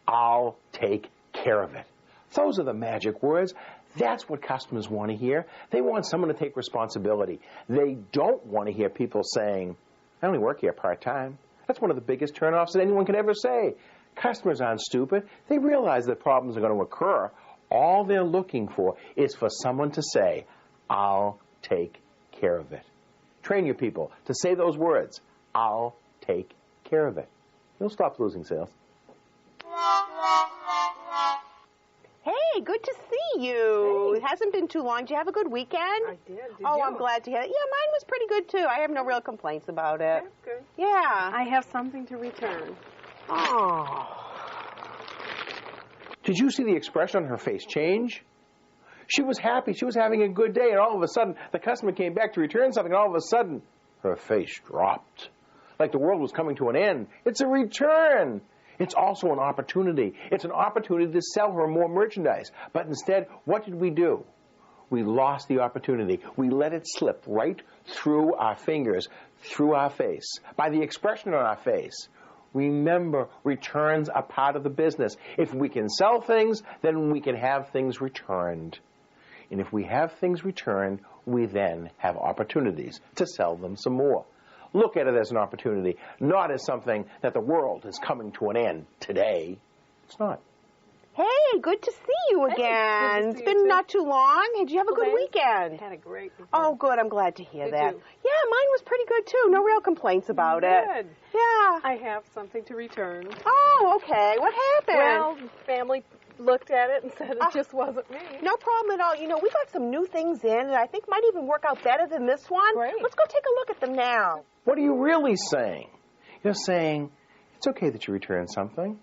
I'll take care of it. Those are the magic words. That's what customers want to hear. They want someone to take responsibility. They don't want to hear people saying, I only work here part-time. That's one of the biggest turnoffs that anyone could ever say. Customers aren't stupid. They realize that problems are going to occur. All they're looking for is for someone to say, I'll take care of it. Train your people to say those words, I'll take care of it. You'll stop losing sales. Hey, good to see you. Hey. It hasn't been too long. Did you have a good weekend? I did. Did you? I'm glad to hear it. Yeah, mine was pretty good, too. I have no real complaints about it. That's good. Yeah. I have something to return. Oh. Did you see the expression on her face change? She was happy. She was having a good day, and all of a sudden, the customer came back to return something, and all of a sudden, her face dropped. Like the world was coming to an end. It's a return. It's also an opportunity. It's an opportunity to sell her more merchandise. But instead, what did we do? We lost the opportunity. We let it slip right through our fingers, through our face, by the expression on our face. Remember, returns are part of the business. If we can sell things, then we can have things returned. And if we have things returned, we then have opportunities to sell them some more. Look at it as an opportunity, not as something that the world is coming to an end today. It's not. Hey, good to see you again. It's been not too long. Did you have a good weekend? I had a great weekend. Oh, good. I'm glad to hear that. You? Yeah, mine was pretty good, too. No real complaints about it. Good. Yeah. I have something to return. Oh, okay. What happened? Well, family looked at it and said it just wasn't me. No problem at all. You know, we got some new things in that I think might even work out better than this one. Great. Let's go take a look at them now. What are you really saying? You're saying, it's okay that you return something.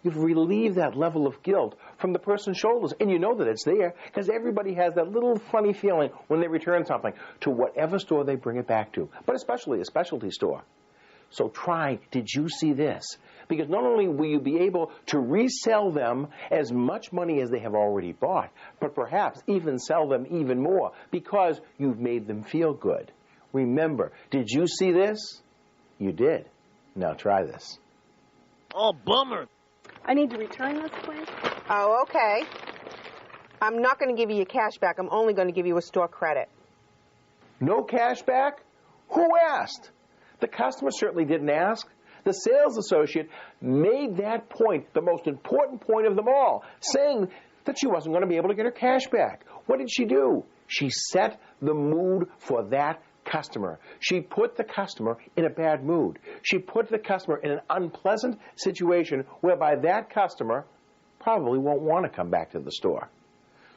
You've relieved that level of guilt from the person's shoulders, and you know that it's there because everybody has that little funny feeling when they return something to whatever store they bring it back to, but especially a specialty store. So try, did you see this? Because not only will you be able to resell them as much money as they have already bought, but perhaps even sell them even more because you've made them feel good. Remember, did you see this? You did. Now try this. Oh, bummer. I need to return this, please. Oh, okay. I'm not going to give you your cash back. I'm only going to give you a store credit. No cash back? Who asked? The customer certainly didn't ask. The sales associate made that point the most important point of them all, saying that she wasn't going to be able to get her cash back. What did she do? She set the mood for that customer. She put the customer in a bad mood. She put the customer in an unpleasant situation whereby that customer probably won't want to come back to the store.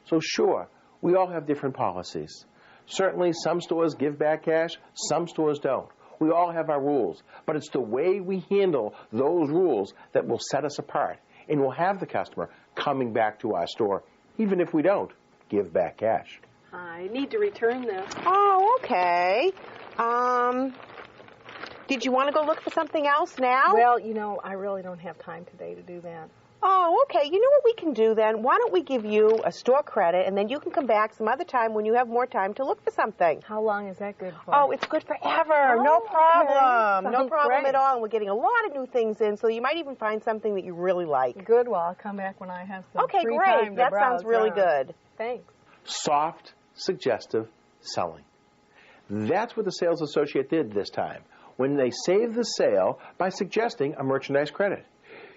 So sure, we all have different policies. Certainly some stores give back cash, some stores don't. We all have our rules, but it's the way we handle those rules that will set us apart and will have the customer coming back to our store, even if we don't give back cash. I need to return this. Oh, okay. Did you want to go look for something else now? Well, I really don't have time today to do that. Oh, okay. You know what we can do then? Why don't we give you a store credit, and then you can come back some other time when you have more time to look for something. How long is that good for? Oh, it's good forever. No problem. Okay. No problem Great. at all. And we're getting a lot of new things in, so you might even find something that you really like. Good. Well, I'll come back when I have some Okay, free great. time to That browse sounds really around. good. Thanks. Soft, suggestive selling. That's what the sales associate did this time, when they saved the sale by suggesting a merchandise credit.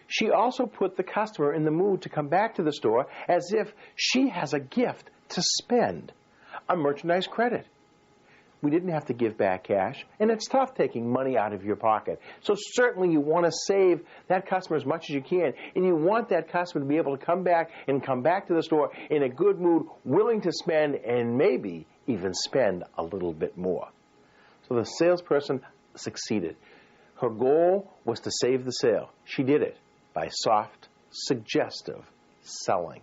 She also put the customer in the mood to come back to the store as if she has a gift to spend, a merchandise credit. We didn't have to give back cash, and it's tough taking money out of your pocket. So certainly you want to save that customer as much as you can, and you want that customer to be able to come back to the store in a good mood, willing to spend, and maybe even spend a little bit more. So the salesperson succeeded. Her goal was to save the sale. She did it by soft, suggestive selling.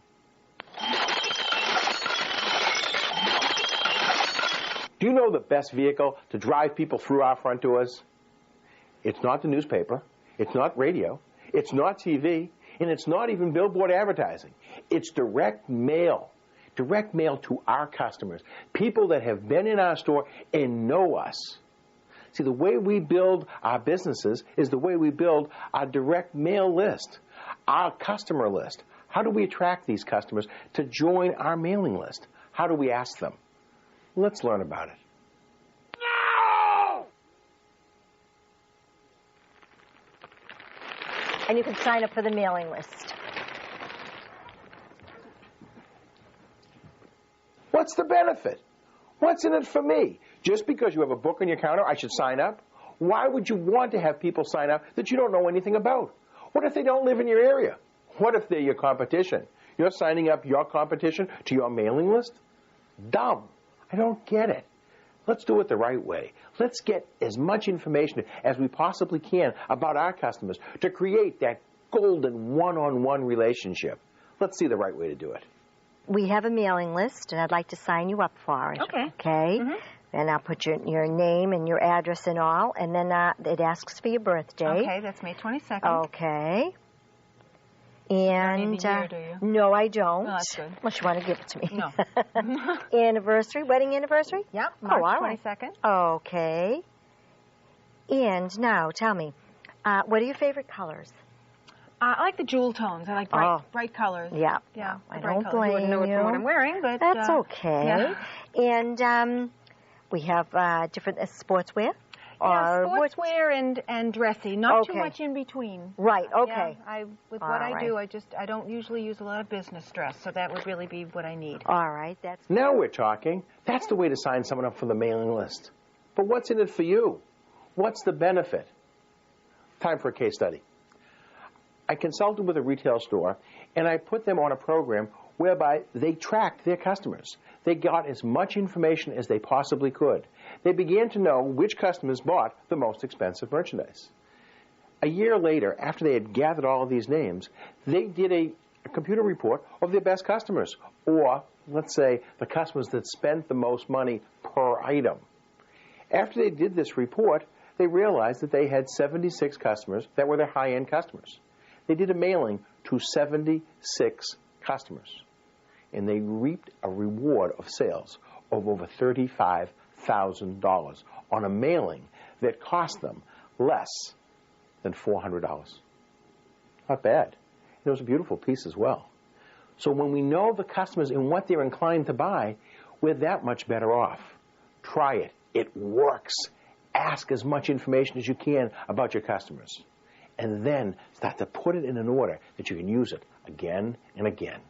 Do you know the best vehicle to drive people through our front doors? It's not the newspaper, it's not radio, it's not TV, and it's not even billboard advertising. It's direct mail. Direct mail to our customers, people that have been in our store and know us. See, the way we build our businesses is the way we build our direct mail list, our customer list. How do we attract these customers to join our mailing list? How do we ask them? Let's learn about it. No! And you can sign up for the mailing list. What's the benefit? What's in it for me? Just because you have a book on your counter, I should sign up? Why would you want to have people sign up that you don't know anything about? What if they don't live in your area? What if they're your competition? You're signing up your competition to your mailing list? Dumb. I don't get it. Let's do it the right way. Let's get as much information as we possibly can about our customers to create that golden one-on-one relationship. Let's see the right way to do it. We have a mailing list, and I'd like to sign you up for it. Okay. Okay? Mm-hmm. And I'll put your name and your address and all, and then it asks for your birthday. Okay, that's May 22nd. Okay. You And need the year, do you? no, I don't. Oh, that's good. Unless you want to give it to me. No. Anniversary, wedding anniversary? Yep, all March right. 22nd. Okay. And now, tell me, what are your favorite colors? I like the jewel tones. I like bright colors. Yeah. Yeah, I bright don't colors. blame You wouldn't know it from what I'm wearing, but that's okay. Yeah. And we have different sportswear. Yeah, Or sportswear and dressy. Not too Okay. much in between. Right, okay. Yeah, with what All I do, right. I don't usually use a lot of business dress, so that would really be what I need. All right, that's... Now we're talking. That's the way to sign someone up for the mailing list. But what's in it for you? What's the benefit? Time for a case study. I consulted with a retail store, and I put them on a program whereby they tracked their customers. They got as much information as they possibly could. They began to know which customers bought the most expensive merchandise. A year later, after they had gathered all of these names, they did a computer report of their best customers, or let's say the customers that spent the most money per item. After they did this report, they realized that they had 76 customers that were their high-end customers. They did a mailing to 76 customers, and they reaped a reward of sales of over $35,000 on a mailing that cost them less than $400. Not bad. It was a beautiful piece as well. So when we know the customers and what they're inclined to buy, we're that much better off. Try it. It works. Ask as much information as you can about your customers. And then start to put it in an order that you can use it again and again.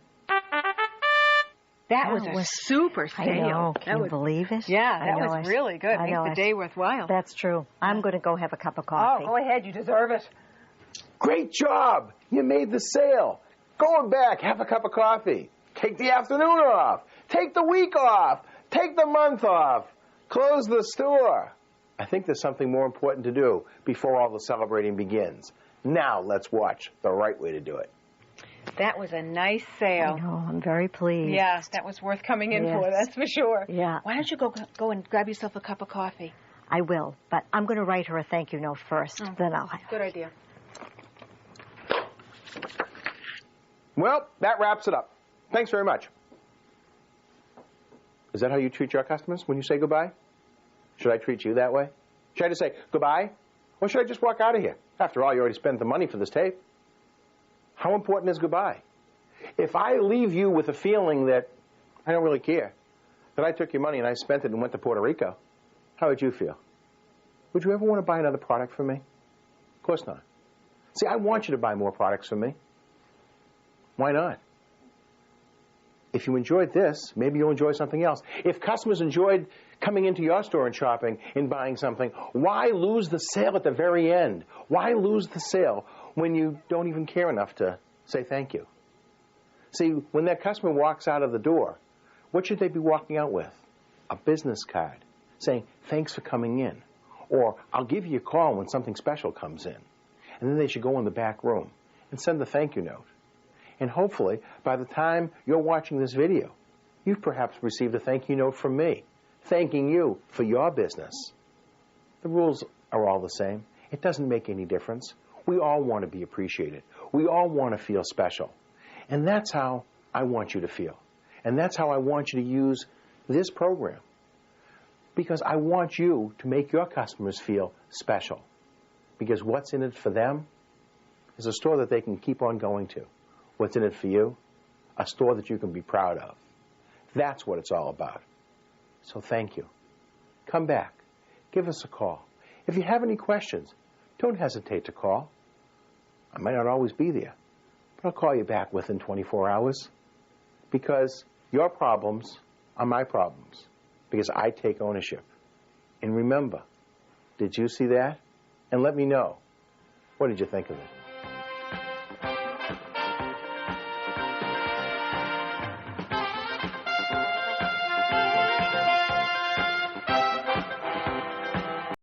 That was a super sale. I know. Can you believe it? Yeah, I that know was it. really good. I know Makes the it. day worthwhile. That's true. I'm going to go have a cup of coffee. Oh, go ahead. You deserve it. Great job. You made the sale. Going back, have a cup of coffee. Take the afternoon off. Take the week off. Take the month off. Close the store. I think there's something more important to do before all the celebrating begins. Now let's watch the right way to do it. That was a nice sale. I know. I'm very pleased. Yeah, that was worth coming in Yes. for, that's for sure. Yeah. Why don't you go and grab yourself a cup of coffee? I will, but I'm going to write her a thank you note first. Then I'll have. Good idea. Well, that wraps it up. Thanks very much. Is that how you treat your customers when you say goodbye? Should I treat you that way? Should I just say goodbye? Or should I just walk out of here? After all, you already spent the money for this tape. How important is goodbye? If I leave you with a feeling that I don't really care, that I took your money and I spent it and went to Puerto Rico, how would you feel? Would you ever want to buy another product from me? Of course not. See, I want you to buy more products from me. Why not? If you enjoyed this, maybe you'll enjoy something else. If customers enjoyed coming into your store and shopping and buying something, why lose the sale at the very end? Why lose the sale when you don't even care enough to say thank you? See, when that customer walks out of the door, what should they be walking out with? A business card saying, thanks for coming in. Or, I'll give you a call when something special comes in. And then they should go in the back room and send the thank you note. And hopefully, by the time you're watching this video, you've perhaps received a thank you note from me, thanking you for your business. The rules are all the same. It doesn't make any difference. We all want to be appreciated. We all want to feel special. And that's how I want you to feel. And that's how I want you to use this program. Because I want you to make your customers feel special. Because what's in it for them is a store that they can keep on going to. What's in it for you? A store that you can be proud of. That's what it's all about. So thank you. Come back. Give us a call. If you have any questions, don't hesitate to call. I might not always be there, but I'll call you back within 24 hours because your problems are my problems because I take ownership. And remember, did you see that? And let me know. What did you think of it?